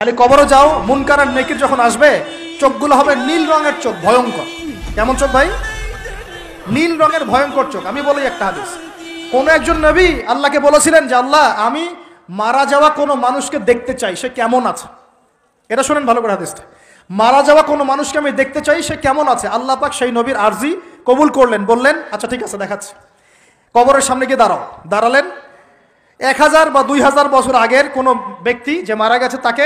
খালি কবরে যাও, মুনকার আর নেকির যখন আসবে চোখগুলো হবে নীল রঙের চোখ, ভয়ঙ্কর। কেমন চোখ ভাই? নীল রঙের ভয়ঙ্কর চোখ। আমি বলি একটা হাদিস, কোন একজন নবী আল্লাহকে বলেছিলেন যে আল্লাহ আমি মারা যাওয়া কোনো মানুষকে দেখতে চাই, সে কেমন আছে। এটা শোনেন ভালো করে হাদিসটা, মারা যাওয়া কোনো মানুষকে আমি দেখতে চাই, সে কেমন আছে। আল্লাহ পাক সেই নবীর আরজি কবুল করলেন, বললেন আচ্ছা ঠিক আছে দেখাচ্ছি। কবরের সামনে গিয়ে দাঁড়ালেন। 1000 বা 2000 বছর আগের কোনো ব্যক্তি যে মারা গেছে তাকে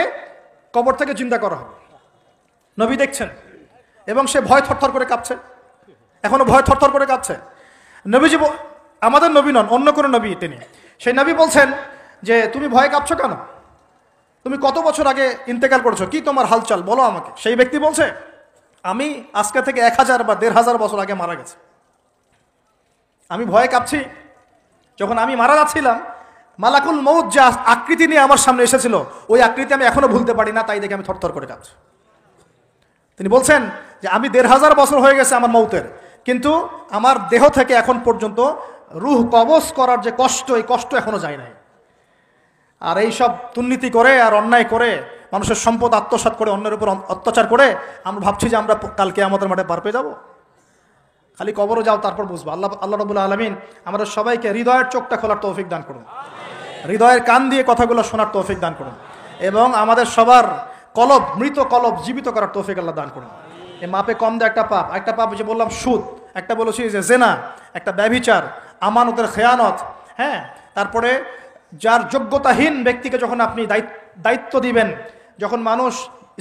কবর থেকে চিন্তা করা হবে। নবী দেখছেন এবং সে ভয় থরথর করে কাঁপছে, এখনো ভয় থরথর করে কাঁপছে। নবীজি, আমাদের নবী নন, অন্য কোনো নবী তিনি, সেই নবী বলছেন যে তুমি ভয় কাঁপছো কেন? তুমি কত বছর আগে ইন্তেকাল করেছো, কি তোমার হালচাল বলো আমাকে। সেই ব্যক্তি বলছে আমি আজকে থেকে 1000 বা 1500 বছর আগে মারা গেছে। আমি ভয়ে কাঁপছি। যখন আমি মারা যাচ্ছিলাম, মালাকুল মউত যে আকৃতি নিয়ে আমার সামনে এসেছিল, ওই আকৃতি আমি এখনো ভুলতে পারি না, তাই দেখে আমি থরথর করে কাঁপছি। তিনি বলছেন যে আমি 1500 বছর হয়ে গেছে আমার মউতের, কিন্তু আমার দেহ থেকে এখন পর্যন্ত রূহ কবজ করার যে কষ্ট, এই কষ্ট এখনো যায় নাই। আর এই সব দুর্নীতি করে আর অন্যায় করে মানুষের সম্পদ আত্মসাৎ করে অন্যের উপর অত্যাচার করে আমরা ভাবছি যে আমরা কালকে আমাদের মাঠে পার পেয়ে যাবো। খালি কবরও যাও, তারপর বুঝবো। আল্লাহ রাব্বুল আলামিন আমাদের সবাইকে হৃদয়ের চোখটা খোলার তৌফিক দান করুন, হৃদয়ের কান দিয়ে কথাগুলো শোনার তৌফিক দান করুন, এবং আমাদের সবার কলব, মৃত কলব জীবিত করার তৌফিক আল্লাহ দান করুন। এই মাপে কম দেয় একটা পাপ যে বললাম সুদ, একটা বলেছি যে জেনা, একটা ব্যভিচার, আমানতের খেয়ানত, হ্যাঁ। তারপরে যার যোগ্যতাহীন ব্যক্তিকে যখন আপনি দায়িত্ব দিবেন, যখন মানুষ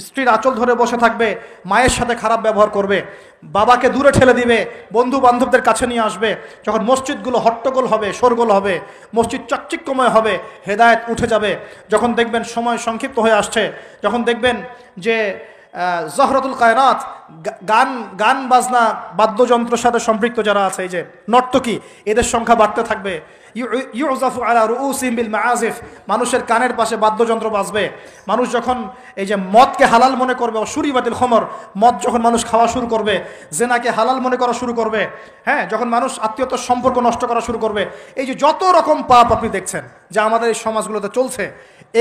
স্ত্রীর আঁচল ধরে বসে থাকবে, মায়ের সাথে খারাপ ব্যবহার করবে, বাবাকে দূরে ঠেলে দিবে, বন্ধু বান্ধবদের কাছে নিয়ে আসবে, যখন মসজিদগুলো হট্টগোল হবে, শোরগোল হবে, মসজিদ চকচিক্যময় হবে, হেদায়েত উঠে যাবে, যখন দেখবেন সময় সংক্ষিপ্ত হয়ে আসছে, যখন দেখবেন যে জহরতুল কায়নাত, গান বাজনা বাদ্যযন্ত্রের সাথে সম্পৃক্ত যারা আছে, এই যে নর্তকী, এদের সংখ্যা বাড়তে থাকবে। ইউজাফু আলা রুউসিহিম বিল মাআজিফ, মানুষের কানের পাশে বাদ্যযন্ত্র বাজবে। মানুষ যখন এই যে মদকে হালাল মনে করবে, শুরিবাতিল খমর, মদ যখন মানুষ খাওয়া শুরু করবে, জেনাকে হালাল মনে করা শুরু করবে, হ্যাঁ, যখন মানুষ আত্মীয়তার সম্পর্ক নষ্ট করা শুরু করবে, এই যে যত রকম পাপ আপনি দেখছেন যা আমাদের এই সমাজগুলোতে চলছে,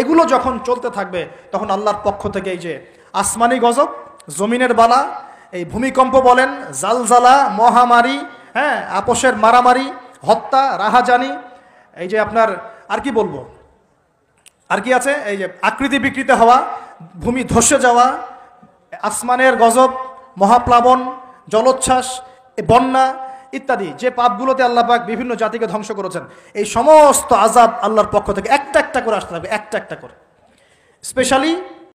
এগুলো যখন চলতে থাকবে, তখন আল্লাহর পক্ষ থেকে এই যে আসমানি গজব, জমিনের বালা, এই ভূমিকম্প বলেন, জালজালা, মহামারী, হ্যাঁ, আপোষের মারামারি, হত্যা, রাহাজানি, এই যে আপনার আর কি বলবো, আর কি আছে, এই যে আকৃতি বিকৃত হওয়া, ভূমি ধসে যাওয়া, আসমানের গজব, মহাপ্লাবন, জলোচ্ছ্বাস, বন্যা ইত্যাদি, যে পাপগুলোতে আল্লাহ পাক বিভিন্ন জাতিকে ধ্বংস করেছেন, এই সমস্ত আযাব আল্লাহর পক্ষ থেকে একটা একটা করে আসতে থাকবে, একটা একটা করে। স্পেশালি